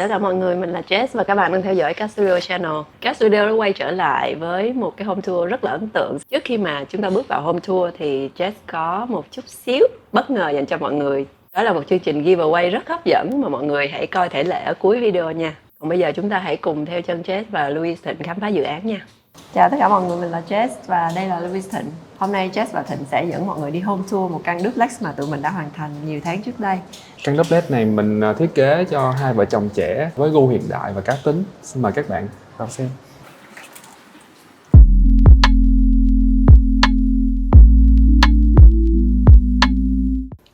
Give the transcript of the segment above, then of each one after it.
tất cả mọi người, mình là Jess và các bạn đang theo dõi Cat Studio Channel. Cat Studio đã quay trở lại với một cái home tour rất là ấn tượng. Trước khi mà chúng ta bước vào home tour thì Jess có một chút xíu bất ngờ dành cho mọi người. Đó là một chương trình giveaway rất hấp dẫn mà mọi người hãy coi thể lệ ở cuối video nha. Còn bây giờ chúng ta hãy cùng theo chân Jess và Louis Thịnh khám phá dự án nha. Chào tất cả mọi người, mình là Jess và đây là Louis Thịnh. Hôm nay Jess và Thịnh sẽ dẫn mọi người đi home tour một căn duplex mà tụi mình đã hoàn thành nhiều tháng trước đây. Căn duplex này mình thiết kế cho hai vợ chồng trẻ với gu hiện đại và cá tính. Xin mời các bạn vào xem.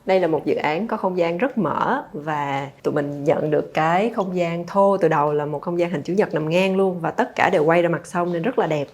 Đây là một dự án có không gian rất mở và tụi mình nhận được cái không gian thô từ đầu là một không gian hình chữ nhật nằm ngang luôn và tất cả đều quay ra mặt sông nên rất là đẹp.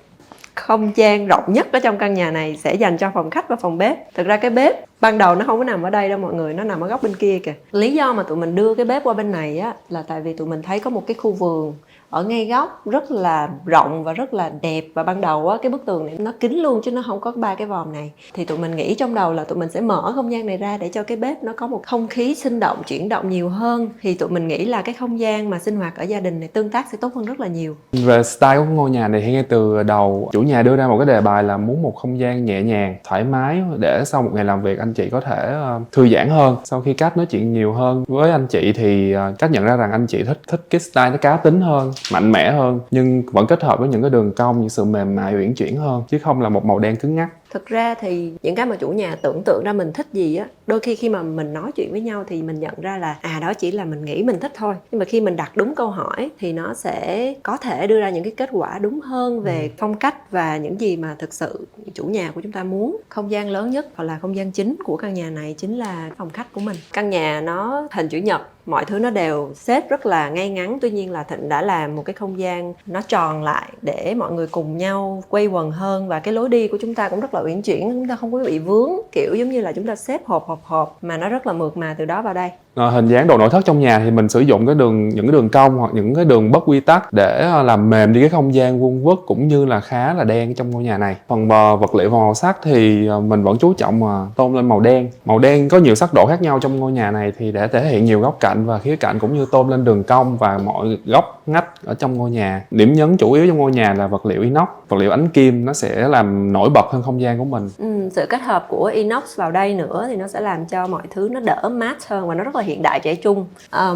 Không gian rộng nhất ở trong căn nhà này sẽ dành cho phòng khách và phòng bếp. Thực ra cái bếp ban đầu nó không có nằm ở đây đâu mọi người, nó nằm ở góc bên kia kìa. Lý do mà tụi mình đưa cái bếp qua bên này á là tại vì tụi mình thấy có một cái khu vườn ở ngay góc rất là rộng và rất là đẹp, và ban đầu á cái bức tường này nó kín luôn chứ nó không có ba cái vòm này, thì tụi mình nghĩ trong đầu là tụi mình sẽ mở không gian này ra để cho cái bếp nó có một không khí sinh động, chuyển động nhiều hơn, thì tụi mình nghĩ là cái không gian mà sinh hoạt ở gia đình này tương tác sẽ tốt hơn rất là nhiều. Về style của ngôi nhà này thì ngay từ đầu chủ nhà đưa ra một cái đề bài là muốn một không gian nhẹ nhàng, thoải mái để sau một ngày làm việc anh chị có thể thư giãn hơn. Sau khi Cat nói chuyện nhiều hơn với anh chị thì Cat nhận ra rằng anh chị thích cái style nó cá tính hơn, mạnh mẽ hơn, nhưng vẫn kết hợp với những cái đường cong, những sự mềm mại uyển chuyển hơn, chứ không là một màu đen cứng ngắc. Thực ra thì những cái mà chủ nhà tưởng tượng ra mình thích gì á, đôi khi mà mình nói chuyện với nhau thì mình nhận ra là đó chỉ là mình nghĩ mình thích thôi. Nhưng mà khi mình đặt đúng câu hỏi thì nó sẽ có thể đưa ra những cái kết quả đúng hơn về phong cách và những gì mà thực sự chủ nhà của chúng ta muốn. Không gian lớn nhất hoặc là không gian chính của căn nhà này chính là phòng khách của mình. Căn nhà nó hình chữ nhật, mọi thứ nó đều xếp rất là ngay ngắn. Tuy nhiên là Thịnh đã làm một cái không gian nó tròn lại để mọi người cùng nhau quây quần hơn, và cái lối đi của chúng ta cũng rất là uyển chuyển, chúng ta không có bị vướng kiểu giống như là chúng ta xếp hộp mà nó rất là mượt mà từ đó vào đây. Hình dáng đồ nội thất trong nhà thì mình sử dụng những cái đường cong hoặc những cái đường bất quy tắc để làm mềm đi cái không gian vuông vức cũng như là khá là đen trong ngôi nhà này. Phần vật liệu và màu sắc thì mình vẫn chú trọng tôn lên màu đen. Màu đen có nhiều sắc độ khác nhau trong ngôi nhà này thì để thể hiện nhiều góc cạnh và khía cạnh cũng như tôn lên đường cong và mọi góc ngách ở trong ngôi nhà. Điểm nhấn chủ yếu trong ngôi nhà là vật liệu inox, vật liệu ánh kim, nó sẽ làm nổi bật hơn không gian của mình. Sự kết hợp của inox vào đây nữa thì nó sẽ làm cho mọi thứ nó đỡ mát hơn và nó rất là hiện đại trẻ trung.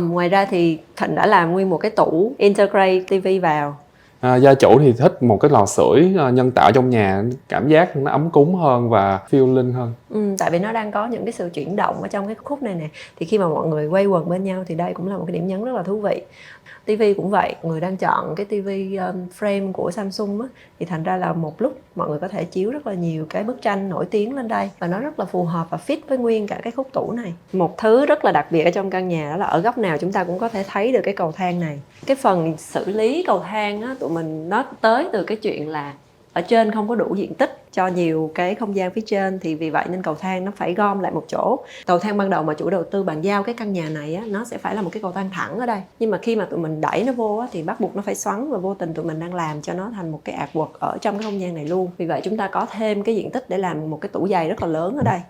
Ngoài ra thì Thịnh đã làm nguyên một cái tủ integrate TV vào. Gia chủ thì thích một cái lò sưởi nhân tạo trong nhà, cảm giác nó ấm cúng hơn và feeling hơn. Tại vì nó đang có những cái sự chuyển động ở trong cái khúc này nè, thì khi mà mọi người quây quần bên nhau thì đây cũng là một cái điểm nhấn rất là thú vị. TV cũng vậy, người đang chọn cái TV frame của Samsung á, thì thành ra là một lúc mọi người có thể chiếu rất là nhiều cái bức tranh nổi tiếng lên đây và nó rất là phù hợp và fit với nguyên cả cái khúc tủ này. Một thứ rất là đặc biệt ở trong căn nhà đó là ở góc nào chúng ta cũng có thể thấy được cái cầu thang này. Cái phần xử lý cầu thang á, tụi mình nó tới từ cái chuyện là ở trên không có đủ diện tích cho nhiều cái không gian phía trên, thì vì vậy nên cầu thang nó phải gom lại một chỗ. Cầu thang ban đầu mà chủ đầu tư bàn giao cái căn nhà này á, nó sẽ phải là một cái cầu thang thẳng ở đây, nhưng mà khi mà tụi mình đẩy nó vô á, thì bắt buộc nó phải xoắn, và vô tình tụi mình đang làm cho nó thành một cái artwork ở trong cái không gian này luôn. Vì vậy chúng ta có thêm cái diện tích để làm một cái tủ giày rất là lớn ở đây.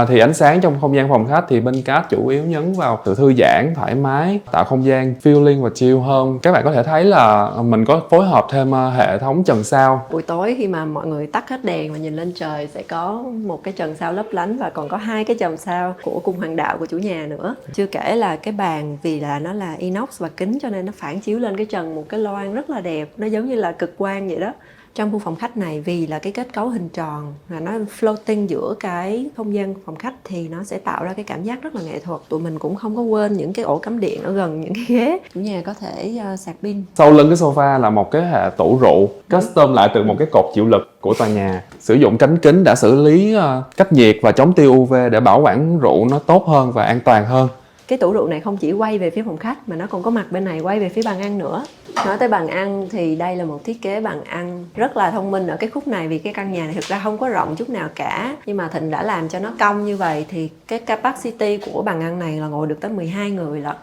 Thì ánh sáng trong không gian phòng khách thì bên Cat chủ yếu nhấn vào sự thư giãn, thoải mái, tạo không gian feeling và chill hơn. Các bạn có thể thấy là mình có phối hợp thêm hệ thống trần sao. Buổi tối khi mà mọi người tắt hết đèn và nhìn lên trời sẽ có một cái trần sao lấp lánh, và còn có hai cái chòm sao của cung hoàng đạo của chủ nhà nữa. Chưa kể là cái bàn vì là nó là inox và kính cho nên nó phản chiếu lên cái trần một cái loang rất là đẹp, nó giống như là cực quang vậy đó. Trong khu phòng khách này vì là cái kết cấu hình tròn và nó floating giữa cái không gian phòng khách thì nó sẽ tạo ra cái cảm giác rất là nghệ thuật. Tụi mình cũng không có quên những cái ổ cắm điện ở gần những cái ghế. Chủ nhà có thể sạc pin. Sau lưng cái sofa là một cái hệ tủ rượu custom lại từ một cái cột chịu lực của tòa nhà. Sử dụng cánh kính đã xử lý cách nhiệt và chống tiêu UV để bảo quản rượu nó tốt hơn và an toàn hơn. Cái tủ rượu này không chỉ quay về phía phòng khách mà nó còn có mặt bên này quay về phía bàn ăn nữa. Nói tới bàn ăn thì đây là một thiết kế bàn ăn rất là thông minh ở cái khúc này, vì cái căn nhà này thực ra không có rộng chút nào cả, nhưng mà Thịnh đã làm cho nó cong như vậy thì cái capacity của bàn ăn này là ngồi được tới 12 người lận.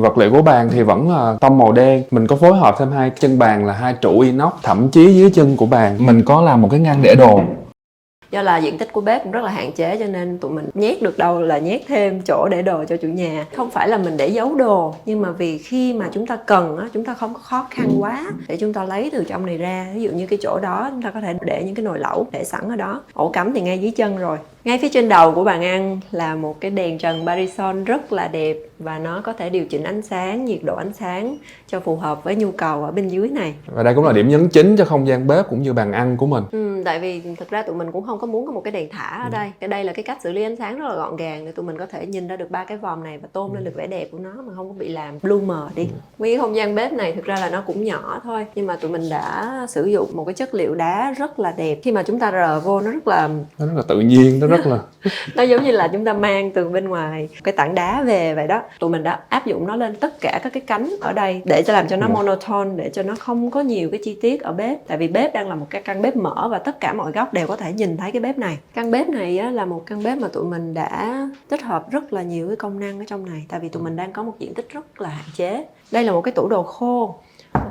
Vật liệu của bàn thì vẫn là tông màu đen. Mình có phối hợp thêm hai chân bàn là hai trụ inox, thậm chí dưới chân của bàn mình có làm một cái ngăn để đồ. Do là diện tích của bếp cũng rất là hạn chế cho nên tụi mình nhét được đâu là nhét thêm chỗ để đồ cho chủ nhà. Không phải là mình để giấu đồ, nhưng mà vì khi mà chúng ta cần á, chúng ta không có khó khăn quá để chúng ta lấy từ trong này ra. Ví dụ như cái chỗ đó chúng ta có thể để những cái nồi lẩu để sẵn ở đó. Ổ cắm thì ngay dưới chân rồi. Ngay phía trên đầu của bàn ăn là một cái đèn trần Parisol rất là đẹp, và nó có thể điều chỉnh ánh sáng, nhiệt độ ánh sáng cho phù hợp với nhu cầu ở bên dưới này. Và đây cũng là điểm nhấn chính cho không gian bếp cũng như bàn ăn của mình. Tại vì thực ra tụi mình cũng không có muốn có một cái đèn thả ở đây. Cái đây là cái cách xử lý ánh sáng rất là gọn gàng để tụi mình có thể nhìn ra được ba cái vòm này và tôn lên được vẻ đẹp của nó mà không có bị làm lu mờ đi. Nguyên không gian bếp này thực ra là nó cũng nhỏ thôi, nhưng mà tụi mình đã sử dụng một cái chất liệu đá rất là đẹp. Khi mà chúng ta rờ vô nó rất là tự nhiên, nó rất là nó giống như là chúng ta mang từ bên ngoài cái tảng đá về vậy đó. Tụi mình đã áp dụng nó lên tất cả các cái cánh ở đây để cho làm cho nó monotone, để cho nó không có nhiều cái chi tiết ở bếp. Tại vì bếp đang là một cái căn bếp mở và tất cả mọi góc đều có thể nhìn thấy cái bếp này. Căn bếp này á, là một căn bếp mà tụi mình đã tích hợp rất là nhiều cái công năng ở trong này. Tại vì tụi mình đang có một diện tích rất là hạn chế. Đây là một cái tủ đồ khô.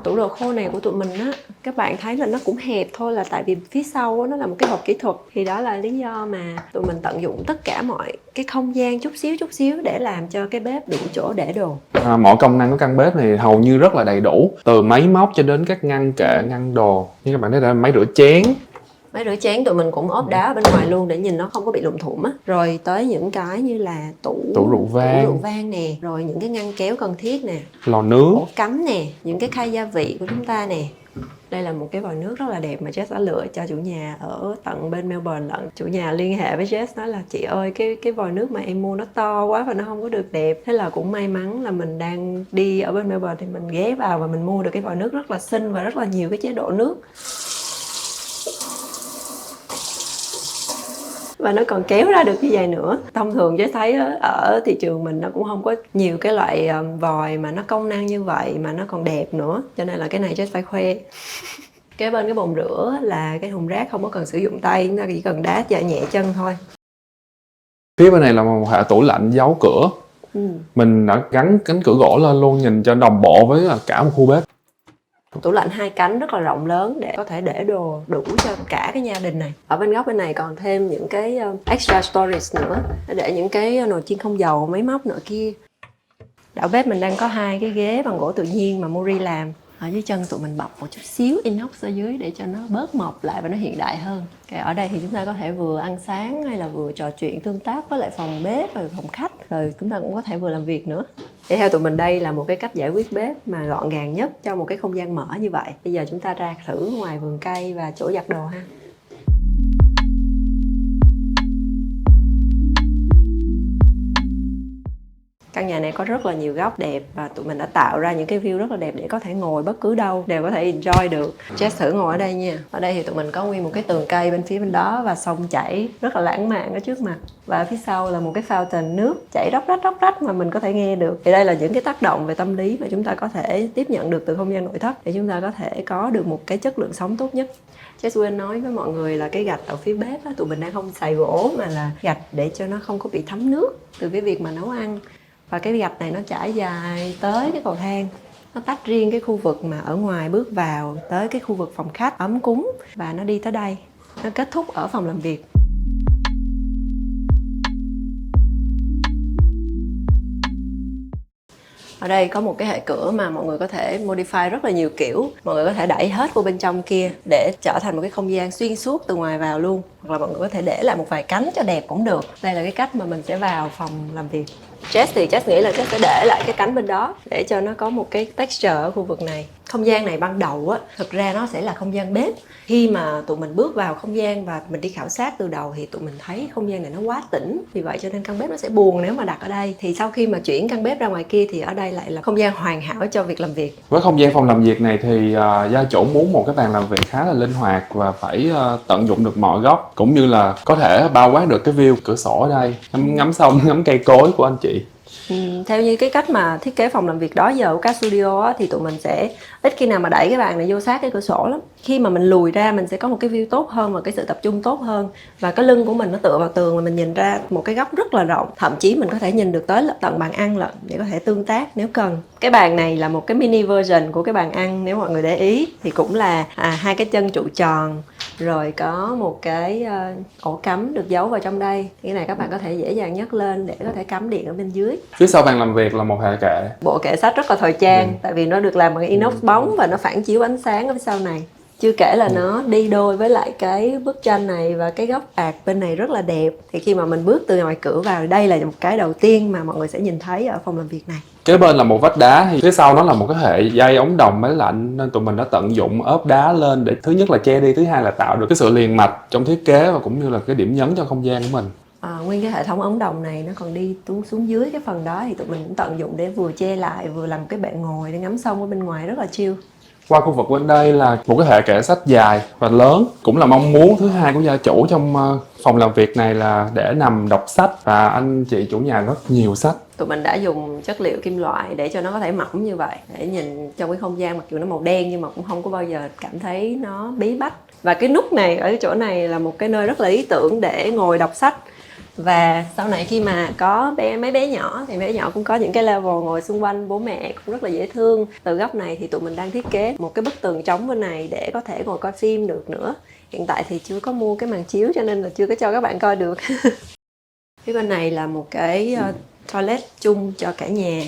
Tủ đồ khô này của tụi mình á, các bạn thấy là nó cũng hẹp thôi, là tại vì phía sau á, nó là một cái hộp kỹ thuật. Thì đó là lý do mà tụi mình tận dụng tất cả mọi cái không gian chút xíu để làm cho cái bếp đủ chỗ để đồ. Mọi công năng của căn bếp này hầu như rất là đầy đủ, từ máy móc cho đến các ngăn kệ, ngăn đồ. Như các bạn thấy là máy rửa chén. Máy rửa chén tụi mình cũng ốp đá ở bên ngoài luôn để nhìn nó không có bị lùm thủm á. Rồi tới những cái như là tủ rượu vang nè, rồi những cái ngăn kéo cần thiết nè, lò nướng, ổ cắm nè, những cái khay gia vị của chúng ta nè. Đây là một cái vòi nước rất là đẹp mà Jess đã lựa cho chủ nhà ở tận bên Melbourne lận. Chủ nhà liên hệ với Jess nói là chị ơi, cái vòi nước mà em mua nó to quá và nó không có được đẹp. Thế là cũng may mắn là mình đang đi ở bên Melbourne thì mình ghé vào và mình mua được cái vòi nước rất là xinh và rất là nhiều cái chế độ nước. Và nó còn kéo ra được như vậy nữa. Thông thường chứ thấy ở thị trường mình nó cũng không có nhiều cái loại vòi mà nó công năng như vậy mà nó còn đẹp nữa. Cho nên là cái này chứ phải khoe. Kế bên cái bồn rửa là cái thùng rác không có cần sử dụng tay, chúng ta chỉ cần đá chà nhẹ chân thôi. Phía bên này là một hệ tủ lạnh giấu cửa. Mình đã gắn cánh cửa gỗ lên luôn, nhìn cho đồng bộ với cả một khu bếp. Tủ lạnh 2 cánh rất là rộng lớn để có thể để đồ đủ cho cả cái gia đình này. Ở bên góc bên này còn thêm những cái extra storage nữa, để những cái nồi chiên không dầu, máy móc nữa kia. Đảo bếp mình đang có 2 cái ghế bằng gỗ tự nhiên mà Mori làm. Ở dưới chân tụi mình bọc một chút xíu inox ở dưới để cho nó bớt mộc lại và nó hiện đại hơn. Ở đây thì chúng ta có thể vừa ăn sáng hay là vừa trò chuyện tương tác với lại phòng bếp rồi phòng khách, rồi chúng ta cũng có thể vừa làm việc nữa. Thì theo tụi mình đây là một cái cách giải quyết bếp mà gọn gàng nhất cho một cái không gian mở như vậy. Bây giờ chúng ta ra thử ngoài vườn cây và chỗ giặt đồ ha. Căn nhà này có rất là nhiều góc đẹp và tụi mình đã tạo ra những cái view rất là đẹp để có thể ngồi bất cứ đâu đều có thể enjoy được. Jess thử ngồi ở đây nha. Ở đây thì tụi mình có nguyên một cái tường cây bên phía bên đó và sông chảy rất là lãng mạn ở trước mặt. Và phía sau là một cái fountain nước chảy róc rách mà mình có thể nghe được. Thì đây là những cái tác động về tâm lý mà chúng ta có thể tiếp nhận được từ không gian nội thất để chúng ta có thể có được một cái chất lượng sống tốt nhất. Jess quên nói với mọi người là cái gạch ở phía bếp á, tụi mình đang không xài gỗ mà là gạch để cho nó không có bị thấm nước từ cái việc mà nấu ăn. Và cái gạch này nó trải dài tới cái cầu thang. Nó tách riêng cái khu vực mà ở ngoài bước vào tới cái khu vực phòng khách ấm cúng. Và nó đi tới đây. Nó kết thúc ở phòng làm việc. Ở đây có một cái hệ cửa mà mọi người có thể modify rất là nhiều kiểu. Mọi người có thể đẩy hết vô bên trong kia để trở thành một cái không gian xuyên suốt từ ngoài vào luôn. Hoặc là mọi người có thể để lại một vài cánh cho đẹp cũng được. Đây là cái cách mà mình sẽ vào phòng làm việc. Jess thì Jess nghĩ là Jess sẽ để lại cái cánh bên đó để cho nó có một cái texture ở khu vực này. Không gian này ban đầu á, thực ra nó sẽ là không gian bếp. Khi mà tụi mình bước vào không gian và mình đi khảo sát từ đầu thì tụi mình thấy không gian này nó quá tĩnh. Vì vậy cho nên căn bếp nó sẽ buồn nếu mà đặt ở đây. Thì sau khi mà chuyển căn bếp ra ngoài kia thì ở đây lại là không gian hoàn hảo cho việc làm việc. Với không gian phòng làm việc này thì gia chủ muốn một cái bàn làm việc khá là linh hoạt và phải tận dụng được mọi góc, cũng như là có thể bao quát được cái view cửa sổ ở đây, ngắm sông, ngắm cây cối của anh chị. Theo như cái cách mà thiết kế phòng làm việc đó giờ của các studio á, thì tụi mình sẽ ít khi nào mà đẩy cái bàn này vô sát cái cửa sổ lắm. Khi mà mình lùi ra mình sẽ có một cái view tốt hơn và cái sự tập trung tốt hơn. Và cái lưng của mình nó tựa vào tường và mình nhìn ra một cái góc rất là rộng. Thậm chí mình có thể nhìn được tới tận bàn ăn lận để có thể tương tác nếu cần. Cái bàn này là một cái mini version của cái bàn ăn, nếu mọi người để ý thì cũng là 2 cái chân trụ tròn Rồi có một cái ổ cắm được giấu vào trong đây. Cái này các bạn có thể dễ dàng nhấc lên để có thể cắm điện ở bên dưới. Phía sau bàn làm việc là một hệ kệ. Bộ kệ sách rất là thời trang, tại vì nó được làm bằng inox bóng và nó phản chiếu ánh sáng ở phía sau này. Chưa kể là nó đi đôi với lại cái bức tranh này và cái góc ạc bên này rất là đẹp. Thì khi mà mình bước từ ngoài cửa vào, đây là một cái đầu tiên mà mọi người sẽ nhìn thấy ở phòng làm việc này. Kế bên là một vách đá, thì phía sau nó là một cái hệ dây ống đồng máy lạnh, nên tụi mình đã tận dụng ốp đá lên để thứ nhất là che đi, thứ hai là tạo được cái sự liền mạch trong thiết kế và cũng như là cái điểm nhấn cho không gian của mình. Nguyên cái hệ thống ống đồng này nó còn đi xuống dưới cái phần đó, thì tụi mình cũng tận dụng để vừa che lại vừa làm cái bệ ngồi để ngắm sông ở bên ngoài rất là chill. Qua khu vực bên đây là một cái hệ kệ sách dài và lớn, cũng là mong muốn thứ hai của gia chủ trong phòng làm việc này là để nằm đọc sách, và anh chị chủ nhà rất nhiều sách. Tụi mình đã dùng chất liệu kim loại để cho nó có thể mỏng như vậy, để nhìn trong cái không gian mặc dù nó màu đen nhưng mà cũng không có bao giờ cảm thấy nó bí bách. Và cái nút này ở chỗ này là một cái nơi rất là lý tưởng để ngồi đọc sách. Và sau này khi mà có mấy bé nhỏ thì bé nhỏ cũng có những cái level ngồi xung quanh bố mẹ cũng rất là dễ thương. Từ góc này thì tụi mình đang thiết kế một cái bức tường trống bên này để có thể ngồi coi phim được nữa. Hiện tại thì chưa có mua cái màn chiếu cho nên là chưa có cho các bạn coi được. Phía bên này là một cái toilet chung cho cả nhà.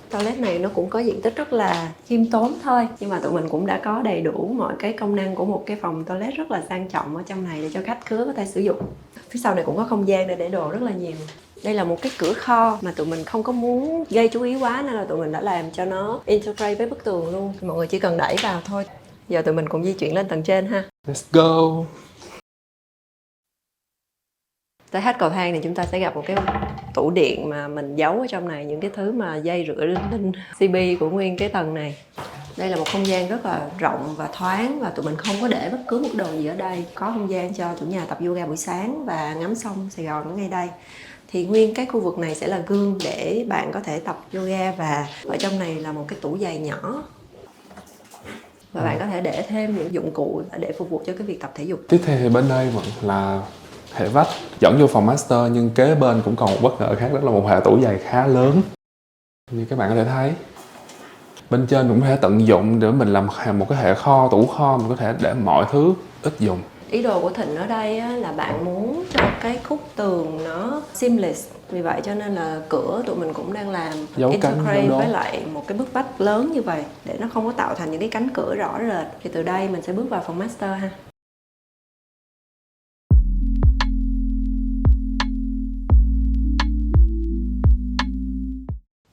Toilet này nó cũng có diện tích rất là khiêm tốn thôi, nhưng mà tụi mình cũng đã có đầy đủ mọi cái công năng của một cái phòng toilet rất là sang trọng ở trong này để cho khách khứa có thể sử dụng. Phía sau này cũng có không gian để đồ rất là nhiều. Đây là một cái cửa kho mà tụi mình không có muốn gây chú ý quá nên là tụi mình đã làm cho nó interface với bức tường luôn. Mọi người chỉ cần đẩy vào thôi. Giờ tụi mình cùng di chuyển lên tầng trên ha. Let's go! Tới hết cầu thang thì chúng ta sẽ gặp một cái tủ điện mà mình giấu ở trong này những cái thứ mà dây rửa linh CP của nguyên cái tầng này. Đây là một không gian rất là rộng và thoáng, và tụi mình không có để bất cứ một đồ gì ở đây. Có không gian cho chủ nhà tập yoga buổi sáng và ngắm sông Sài Gòn ở ngay đây. Thì nguyên cái khu vực này sẽ là gương để bạn có thể tập yoga, và ở trong này là một cái tủ giày nhỏ. Và bạn có thể để thêm những dụng cụ để phục vụ cho cái việc tập thể dục. Tiếp theo thì bên đây là hệ vách dẫn vô phòng master, nhưng kế bên cũng còn một bất ngờ khác, đó là một hệ tủ giày khá lớn. Như các bạn có thể thấy, bên trên cũng có thể tận dụng để mình làm một cái hệ kho, tủ kho, mình có thể để mọi thứ ít dùng. Ý đồ của Thịnh ở đây là bạn muốn cho cái khúc tường nó seamless, vì vậy cho nên là cửa tụi mình cũng đang làm integrate với lại một cái bức vách lớn như vậy để nó không có tạo thành những cái cánh cửa rõ rệt. Thì từ đây mình sẽ bước vào phòng master ha.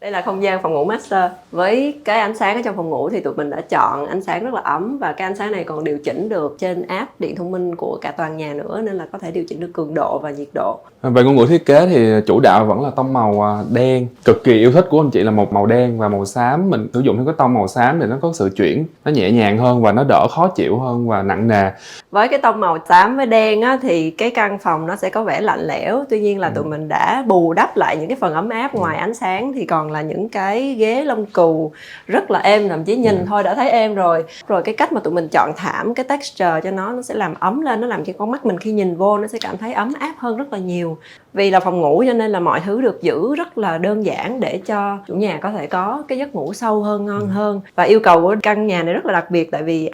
Đây là không gian phòng ngủ master. Với cái ánh sáng ở trong phòng ngủ thì tụi mình đã chọn ánh sáng rất là ấm, và cái ánh sáng này còn điều chỉnh được trên app điện thông minh của cả tòa nhà nữa, nên là có thể điều chỉnh được cường độ và nhiệt độ. Về ngôn ngữ thiết kế thì chủ đạo vẫn là tông màu đen. Cực kỳ yêu thích của anh chị là một màu đen và màu xám. Mình sử dụng theo cái tông màu xám thì nó có sự chuyển, nó nhẹ nhàng hơn và nó đỡ khó chịu hơn và nặng nề. Với cái tông màu xám với đen á, thì cái căn phòng nó sẽ có vẻ lạnh lẽo. Tuy nhiên là tụi mình đã bù đắp lại những cái phần ấm áp. Ngoài ánh sáng thì còn là những cái ghế lông cừu rất là êm, thậm chí nhìn thôi đã thấy êm rồi. Rồi cái cách mà tụi mình chọn thảm, cái texture cho nó sẽ làm ấm lên, nó làm cho con mắt mình khi nhìn vô nó sẽ cảm thấy ấm áp hơn rất là nhiều. Vì là phòng ngủ cho nên là mọi thứ được giữ rất là đơn giản để cho chủ nhà có thể có cái giấc ngủ sâu hơn, ngon hơn. Và yêu cầu của căn nhà này rất là đặc biệt, tại vì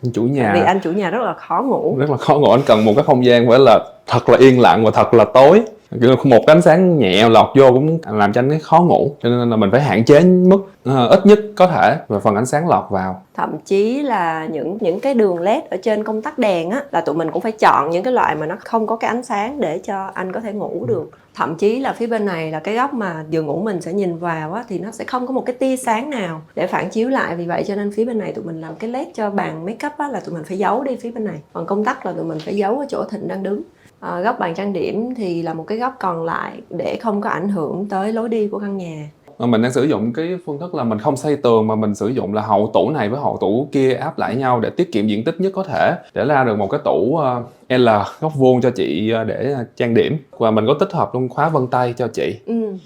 anh chủ nhà rất là khó ngủ. Rất là khó ngủ, anh cần một cái không gian phải là thật là yên lặng và thật là tối. Một cái ánh sáng nhẹ lọt vô cũng làm cho anh khó ngủ, cho nên là mình phải hạn chế mức ít nhất có thể về phần ánh sáng lọt vào. Thậm chí là những cái đường led ở trên công tắc đèn á, là tụi mình cũng phải chọn những cái loại mà nó không có cái ánh sáng để cho anh có thể ngủ được. Thậm chí là phía bên này là cái góc mà giường ngủ mình sẽ nhìn vào á, thì nó sẽ không có một cái tia sáng nào để phản chiếu lại. Vì vậy cho nên phía bên này tụi mình làm cái led cho bàn make up á, là tụi mình phải giấu đi phía bên này. Còn công tắc là tụi mình phải giấu ở chỗ Thịnh đang đứng. Góc bàn trang điểm thì là một cái góc còn lại để không có ảnh hưởng tới lối đi của căn nhà. Mình đang sử dụng cái phương thức là mình không xây tường, mà mình sử dụng là hậu tủ này với hậu tủ kia áp lại nhau để tiết kiệm diện tích nhất có thể, để ra được một cái tủ L góc vuông cho chị để trang điểm, và mình có tích hợp luôn khóa vân tay cho chị.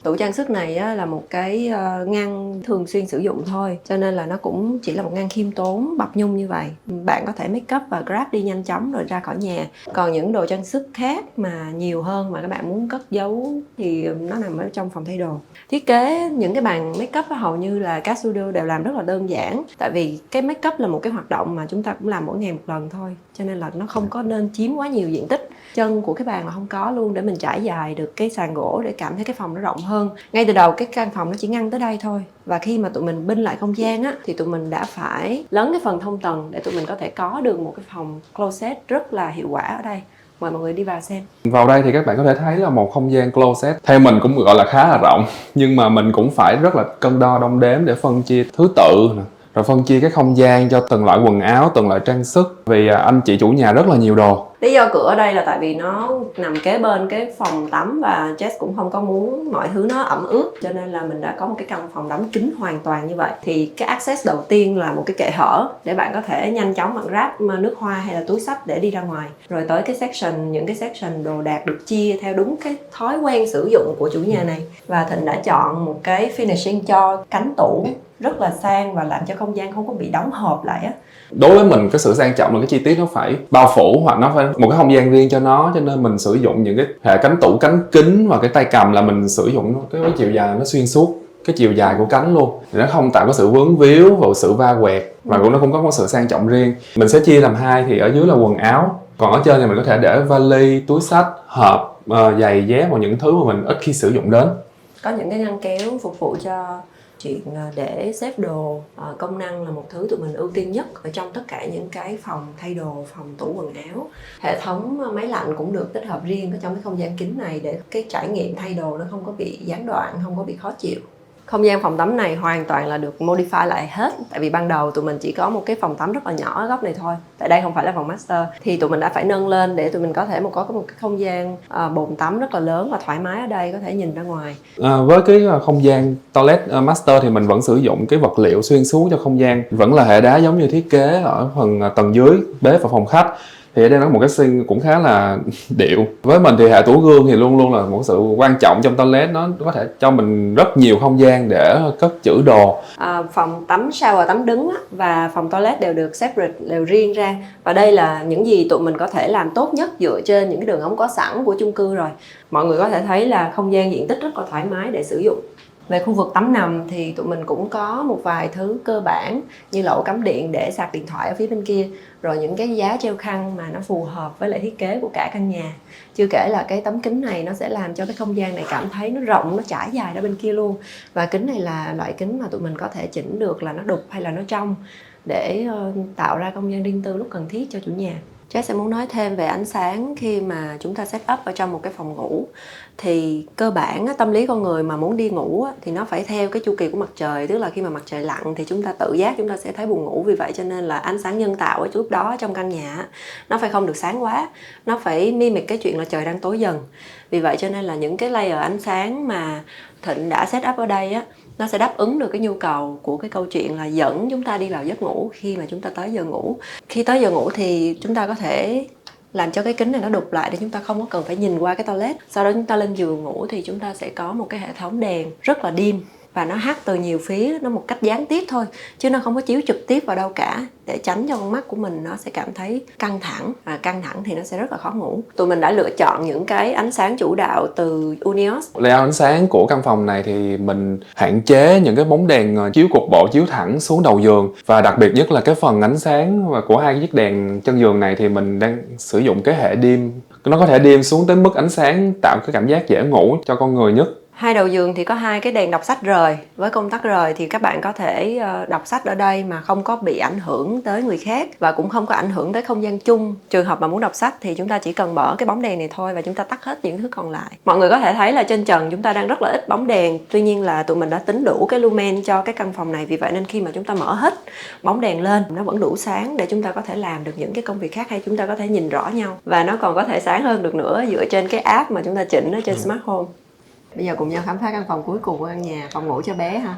Tủ trang sức này á, là một cái ngăn thường xuyên sử dụng thôi, cho nên là nó cũng chỉ là một ngăn khiêm tốn bọc nhung như vậy. Bạn có thể make up và grab đi nhanh chóng rồi ra khỏi nhà. Còn những đồ trang sức khác mà nhiều hơn mà các bạn muốn cất giấu thì nó nằm ở trong phòng thay đồ. Thiết kế những cái bàn make up hầu như là các studio đều làm rất là đơn giản, tại vì cái make up là một cái hoạt động mà chúng ta cũng làm mỗi ngày một lần thôi, cho nên là nó không có nên chiếm quá nhiều diện tích. Chân của cái bàn là không có luôn, để mình trải dài được cái sàn gỗ để cảm thấy cái phòng nó rộng hơn. Ngay từ đầu cái căn phòng nó chỉ ngăn tới đây thôi, và khi mà tụi mình binh lại không gian á thì tụi mình đã phải lấn cái phần thông tầng để tụi mình có thể có được một cái phòng closet rất là hiệu quả ở đây. Mời mọi người đi vào xem. Vào đây thì các bạn có thể thấy là một không gian closet theo mình cũng gọi là khá là rộng, nhưng mà mình cũng phải rất là cân đo đong đếm để phân chia thứ tự nè, rồi phân chia cái không gian cho từng loại quần áo, từng loại trang sức, vì anh chị chủ nhà rất là nhiều đồ. Lý do cửa ở đây là tại vì nó nằm kế bên cái phòng tắm, và Jess cũng không có muốn mọi thứ nó ẩm ướt, cho nên là mình đã có một cái căn phòng đóng kín hoàn toàn như vậy. Thì cái access đầu tiên là một cái kệ hở để bạn có thể nhanh chóng bạn grab nước hoa hay là túi xách để đi ra ngoài. Rồi tới cái section, những cái section đồ đạc được chia theo đúng cái thói quen sử dụng của chủ nhà này. Và Thịnh đã chọn một cái finishing cho cánh tủ rất là sang và làm cho không gian không có bị đóng hộp lại á. Đối với mình, cái sự sang trọng là cái chi tiết nó phải bao phủ, hoặc nó phải một cái không gian riêng cho nó, cho nên mình sử dụng những cái hệ cánh tủ cánh kính, và cái tay cầm là mình sử dụng cái chiều dài nó xuyên suốt cái chiều dài của cánh luôn, thì nó không tạo có sự vướng víu và sự va quẹt, và cũng nó cũng có sự sang trọng riêng. Mình sẽ chia làm hai, thì ở dưới là quần áo, còn ở trên thì mình có thể để vali, túi xách, hộp, giày dép và những thứ mà mình ít khi sử dụng đến. Có những cái ngăn kéo phục vụ cho chuyện để xếp đồ. Công năng là một thứ tụi mình ưu tiên nhất ở trong tất cả những cái phòng thay đồ, phòng tủ quần áo. Hệ thống máy lạnh cũng được tích hợp riêng ở trong cái không gian kín này, để cái trải nghiệm thay đồ nó không có bị gián đoạn, không có bị khó chịu. Không gian phòng tắm này hoàn toàn là được modify lại hết. Tại vì ban đầu tụi mình chỉ có một cái phòng tắm rất là nhỏ ở góc này thôi. Tại đây không phải là phòng master. Thì tụi mình đã phải nâng lên để tụi mình có thể có một cái không gian bồn tắm rất là lớn và thoải mái ở đây, có thể nhìn ra ngoài. Với cái không gian toilet master thì mình vẫn sử dụng cái vật liệu xuyên suốt cho không gian. Vẫn là hệ đá giống như thiết kế ở phần tầng dưới, bếp và phòng khách. Thì ở đây nó có một cái xinh cũng khá là điệu. Với mình thì hệ tủ gương thì luôn luôn là một sự quan trọng trong toilet. Nó có thể cho mình rất nhiều không gian để cất trữ đồ. Phòng tắm shower tắm đứng và phòng toilet đều được separate, đều riêng ra. Và đây là những gì tụi mình có thể làm tốt nhất dựa trên những cái đường ống có sẵn của chung cư rồi. Mọi người có thể thấy là không gian diện tích rất là thoải mái để sử dụng. Về khu vực tắm nằm thì tụi mình cũng có một vài thứ cơ bản như là ổ cắm điện để sạc điện thoại ở phía bên kia, rồi những cái giá treo khăn mà nó phù hợp với lại thiết kế của cả căn nhà. Chưa kể là cái tấm kính này nó sẽ làm cho cái không gian này cảm thấy nó rộng, nó trải dài ra bên kia luôn. Và kính này là loại kính mà tụi mình có thể chỉnh được là nó đục hay là nó trong, để tạo ra không gian riêng tư lúc cần thiết cho chủ nhà. Jess sẽ muốn nói thêm về ánh sáng khi mà chúng ta set up ở trong một cái phòng ngủ. Thì cơ bản tâm lý con người mà muốn đi ngủ thì nó phải theo cái chu kỳ của mặt trời. Tức là khi mà mặt trời lặn thì chúng ta tự giác chúng ta sẽ thấy buồn ngủ. Vì vậy cho nên là ánh sáng nhân tạo ở lúc đó trong căn nhà nó phải không được sáng quá. Nó phải mimic cái chuyện là trời đang tối dần. Vì vậy cho nên là những cái layer ánh sáng mà Thịnh đã set up ở đây nó sẽ đáp ứng được cái nhu cầu của cái câu chuyện là dẫn chúng ta đi vào giấc ngủ khi mà chúng ta tới giờ ngủ. Khi tới giờ ngủ thì chúng ta có thể làm cho cái kính này nó đục lại để chúng ta không có cần phải nhìn qua cái toilet. Sau đó chúng ta lên giường ngủ thì chúng ta sẽ có một cái hệ thống đèn rất là dim, và nó hắt từ nhiều phía, nó một cách gián tiếp thôi, chứ nó không có chiếu trực tiếp vào đâu cả, để tránh cho con mắt của mình nó sẽ cảm thấy căng thẳng, và căng thẳng thì nó sẽ rất là khó ngủ. Tụi mình đã lựa chọn những cái ánh sáng chủ đạo từ Unios. Layout ánh sáng của căn phòng này thì mình hạn chế những cái bóng đèn chiếu cục bộ chiếu thẳng xuống đầu giường, và đặc biệt nhất là cái phần ánh sáng của hai cái chiếc đèn chân giường này thì mình đang sử dụng cái hệ dim. Nó có thể dim xuống tới mức ánh sáng tạo cái cảm giác dễ ngủ cho con người nhất. Hai đầu giường thì có hai cái đèn đọc sách rời. Với công tắc rời thì các bạn có thể đọc sách ở đây mà không có bị ảnh hưởng tới người khác, và cũng không có ảnh hưởng tới không gian chung. Trường hợp mà muốn đọc sách thì chúng ta chỉ cần mở cái bóng đèn này thôi, và chúng ta tắt hết những thứ còn lại. Mọi người có thể thấy là trên trần chúng ta đang rất là ít bóng đèn. Tuy nhiên là tụi mình đã tính đủ cái lumen cho cái căn phòng này. Vì vậy nên khi mà chúng ta mở hết bóng đèn lên, nó vẫn đủ sáng để chúng ta có thể làm được những cái công việc khác, hay chúng ta có thể nhìn rõ nhau. Và nó còn có thể sáng hơn được nữa dựa trên cái app mà chúng ta chỉnh ở trên Smart Home. Bây giờ cùng nhau khám phá căn phòng cuối cùng của căn nhà, phòng ngủ cho bé ha.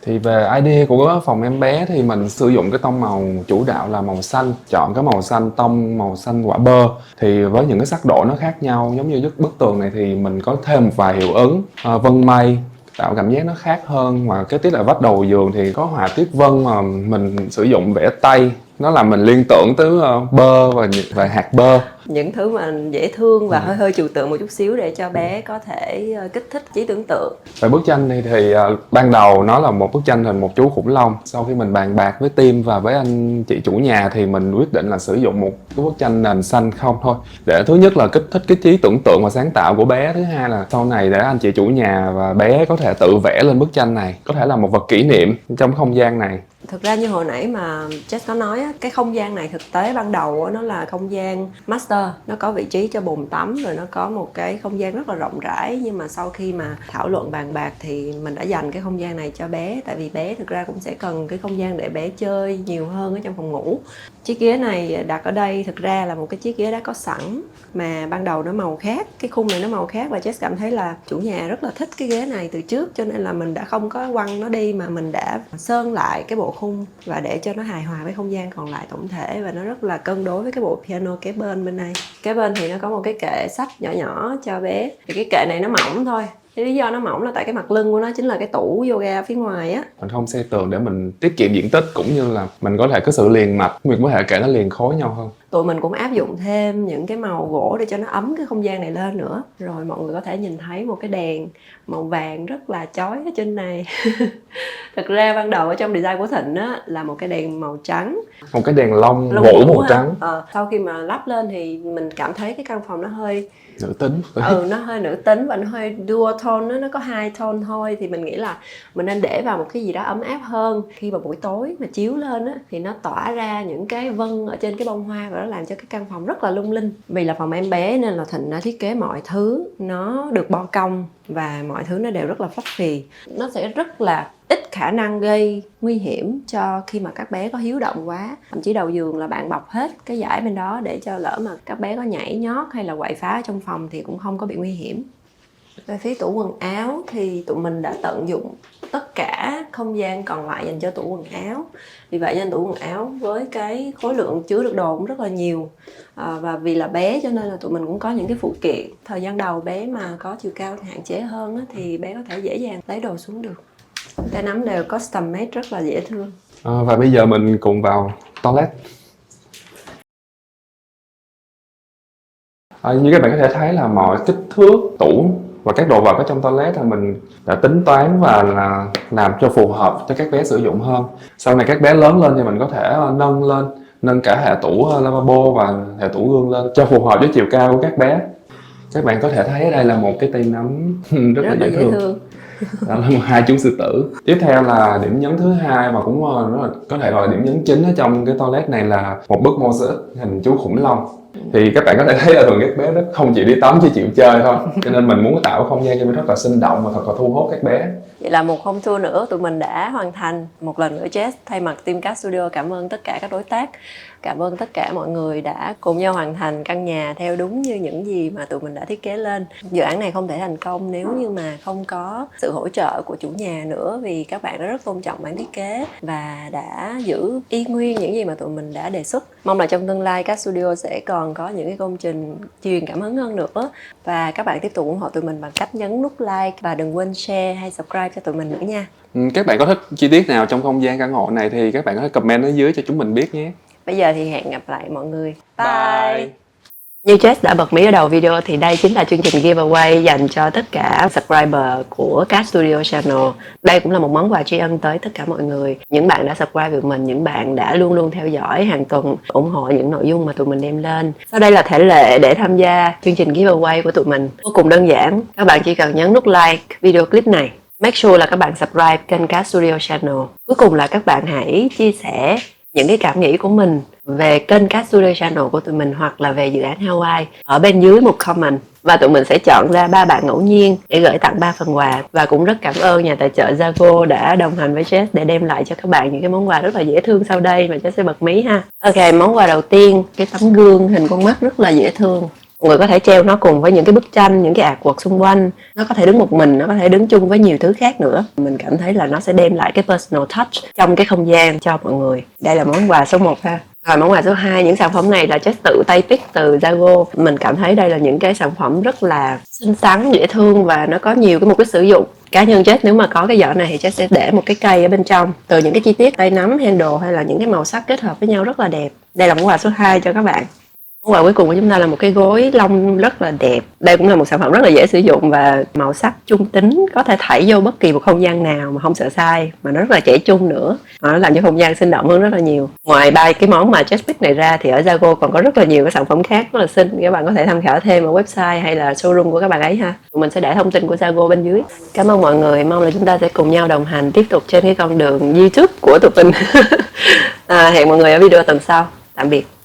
Thì về idea của phòng em bé thì mình sử dụng cái tông màu chủ đạo là màu xanh, chọn cái màu xanh tông, màu xanh quả bơ. Thì với những cái sắc độ nó khác nhau, giống như bức tường này thì mình có thêm một vài hiệu ứng vân mây, tạo cảm giác nó khác hơn. Mà cái tiết là vách đầu giường thì có họa tiết vân mà mình sử dụng vẽ tay, nó làm mình liên tưởng tới bơ và hạt bơ. Những thứ mà dễ thương và hơi hơi trừu tượng một chút xíu để cho bé có thể kích thích trí tưởng tượng. Về bức tranh này thì ban đầu nó là một bức tranh hình một chú khủng long. Sau khi mình bàn bạc với team và với anh chị chủ nhà thì mình quyết định là sử dụng một cái bức tranh nền xanh không thôi, để thứ nhất là kích thích cái trí tưởng tượng và sáng tạo của bé, thứ hai là sau này để anh chị chủ nhà và bé có thể tự vẽ lên bức tranh này, có thể là một vật kỷ niệm trong không gian này. Thực ra như hồi nãy mà Jess có nói, cái không gian này thực tế ban đầu nó là không gian master. Nó có vị trí cho bồn tắm, rồi nó có một cái không gian rất là rộng rãi. Nhưng mà sau khi mà thảo luận bàn bạc thì mình đã dành cái không gian này cho bé. Tại vì bé thực ra cũng sẽ cần cái không gian để bé chơi nhiều hơn ở trong phòng ngủ. Chiếc ghế này đặt ở đây thực ra là một cái chiếc ghế đã có sẵn, mà ban đầu nó màu khác, cái khung này nó màu khác, và Jess cảm thấy là chủ nhà rất là thích cái ghế này từ trước, cho nên là mình đã không có quăng nó đi mà mình đã sơn lại cái bộ khung và để cho nó hài hòa với không gian còn lại tổng thể, và nó rất là cân đối với cái bộ piano kế bên này. Kế bên thì nó có một cái kệ sách nhỏ nhỏ cho bé. Thì cái kệ này nó mỏng thôi. Cái lý do nó mỏng là tại cái mặt lưng của nó chính là cái tủ yoga phía ngoài á. Mình không xây tường để mình tiết kiệm diện tích, cũng như là mình có thể có sự liền mạch, mình có thể kể nó liền khối nhau hơn. Tụi mình cũng áp dụng thêm những cái màu gỗ để cho nó ấm cái không gian này lên nữa. Rồi mọi người có thể nhìn thấy một cái đèn màu vàng rất là chói ở trên này. Thực ra ban đầu ở trong design của Thịnh á là một cái đèn màu trắng, một cái đèn lông gỗ màu trắng. Sau khi mà lắp lên thì mình cảm thấy cái căn phòng nó hơi nữ tính. nó hơi nữ tính và nó hơi dual tone, nó có 2 tone thôi, thì mình nghĩ là mình nên để vào một cái gì đó ấm áp hơn. Khi mà buổi tối mà chiếu lên á thì nó tỏa ra những cái vân ở trên cái bông hoa và nó làm cho cái căn phòng rất là lung linh. Vì là phòng em bé nên là Thịnh đã thiết kế mọi thứ nó được bo cong và mọi thứ nó đều rất là fluffy. Nó sẽ rất là ít khả năng gây nguy hiểm cho khi mà các bé có hiếu động quá. Thậm chí đầu giường là bạn bọc hết cái dải bên đó để cho lỡ mà các bé có nhảy nhót hay là quậy phá trong phòng thì cũng không có bị nguy hiểm. Về phía tủ quần áo thì tụi mình đã tận dụng tất cả không gian còn lại dành cho tủ quần áo. Vì vậy nên tủ quần áo với cái khối lượng chứa được đồ cũng rất là nhiều. Và vì là bé cho nên là tụi mình cũng có những cái phụ kiện. Thời gian đầu bé mà có chiều cao hạn chế hơn á, thì bé có thể dễ dàng lấy đồ xuống được. Tay nắm đều custom made rất là dễ thương. Và bây giờ mình cùng vào toilet. Như các bạn có thể thấy là mọi kích thước tủ và các đồ vật ở trong toilet là mình đã tính toán và là làm cho phù hợp cho các bé sử dụng hơn. Sau này các bé lớn lên thì mình có thể nâng cả hệ tủ lavabo và hệ tủ gương lên cho phù hợp với chiều cao của các bé. Các bạn có thể thấy ở đây là một cái tay nắm rất là dễ thương. Đó là hai chú sư tử. Tiếp theo là điểm nhấn thứ hai mà cũng có thể gọi là điểm nhấn chính ở trong cái toilet này là một bức mosaic hình chú khủng long. Thì các bạn có thể thấy là thường các bé rất không chỉ đi tắm chỉ chịu chơi thôi, cho nên mình muốn tạo không gian cho nó rất là sinh động và thật là thu hút các bé. Vậy là một home tour nữa tụi mình đã hoàn thành. Một lần nữa Jess thay mặt team Cat Studio cảm ơn tất cả các đối tác, cảm ơn tất cả mọi người đã cùng nhau hoàn thành căn nhà theo đúng như những gì mà tụi mình đã thiết kế lên. Dự án này không thể thành công nếu như mà không có sự hỗ trợ của chủ nhà nữa, vì các bạn đã rất tôn trọng bản thiết kế và đã giữ y nguyên những gì mà tụi mình đã đề xuất. Mong là trong tương lai Cat Studio sẽ còn có những cái công trình truyền cảm hứng hơn nữa, và các bạn tiếp tục ủng hộ tụi mình bằng cách nhấn nút like và đừng quên share hay subscribe cho tụi mình nữa nha. Các bạn có thích chi tiết nào trong không gian căn hộ này thì các bạn có thể comment ở dưới cho chúng mình biết nhé. Bây giờ thì hẹn gặp lại mọi người. Bye! Như Jess đã bật mí ở đầu video thì đây chính là chương trình giveaway dành cho tất cả subscriber của Cat Studio Channel. Đây cũng là một món quà tri ân tới tất cả mọi người. Những bạn đã subscribe với mình, những bạn đã luôn luôn theo dõi hàng tuần, ủng hộ những nội dung mà tụi mình đem lên. Sau đây là thể lệ để tham gia chương trình giveaway của tụi mình. Vô cùng đơn giản, các bạn chỉ cần nhấn nút like video clip này. Make sure là các bạn subscribe kênh Cat Studio Channel. Cuối cùng là các bạn hãy chia sẻ những cái cảm nghĩ của mình về kênh Cat Studio Channel của tụi mình hoặc là về dự án Hawaii ở bên dưới một comment, và tụi mình sẽ chọn ra 3 bạn ngẫu nhiên để gửi tặng 3 phần quà. Và cũng rất cảm ơn nhà tài trợ Zago đã đồng hành với Jess để đem lại cho các bạn những cái món quà rất là dễ thương sau đây mà Jess sẽ bật mí ha. Ok, món quà đầu tiên, cái tấm gương hình con mắt rất là dễ thương. Mọi người có thể treo nó cùng với những cái bức tranh, những cái artwork xung quanh. Nó có thể đứng một mình, nó có thể đứng chung với nhiều thứ khác nữa. Mình cảm thấy là nó sẽ đem lại cái personal touch trong cái không gian cho mọi người. Đây là món quà số 1 ha. Rồi món quà số 2, những sản phẩm này là Jess tự tay pick từ Zago. Mình cảm thấy đây là những cái sản phẩm rất là xinh xắn, dễ thương và nó có nhiều cái mục đích sử dụng. Cá nhân Jess nếu mà có cái giỏ này thì Jess sẽ để một cái cây ở bên trong. Từ những cái chi tiết tay nắm, handle hay là những cái màu sắc kết hợp với nhau rất là đẹp. Đây là món quà số 2 cho các bạn. Món quà cuối cùng của chúng ta là một cái gối lông rất là đẹp. Đây cũng là một sản phẩm rất là dễ sử dụng và màu sắc trung tính, có thể thảy vô bất kỳ một không gian nào mà không sợ sai, mà nó rất là trẻ trung nữa. Nó làm cho không gian sinh động hơn rất là nhiều. Ngoài 3 cái món mà Jess pick này ra thì ở Zago còn có rất là nhiều cái sản phẩm khác rất là xinh. Các bạn có thể tham khảo thêm ở website hay là showroom của các bạn ấy ha. Mình sẽ để thông tin của Zago bên dưới. Cảm ơn mọi người, mong là chúng ta sẽ cùng nhau đồng hành tiếp tục trên cái con đường YouTube của tụi mình. Hẹn mọi người ở video tuần sau. Tạm biệt.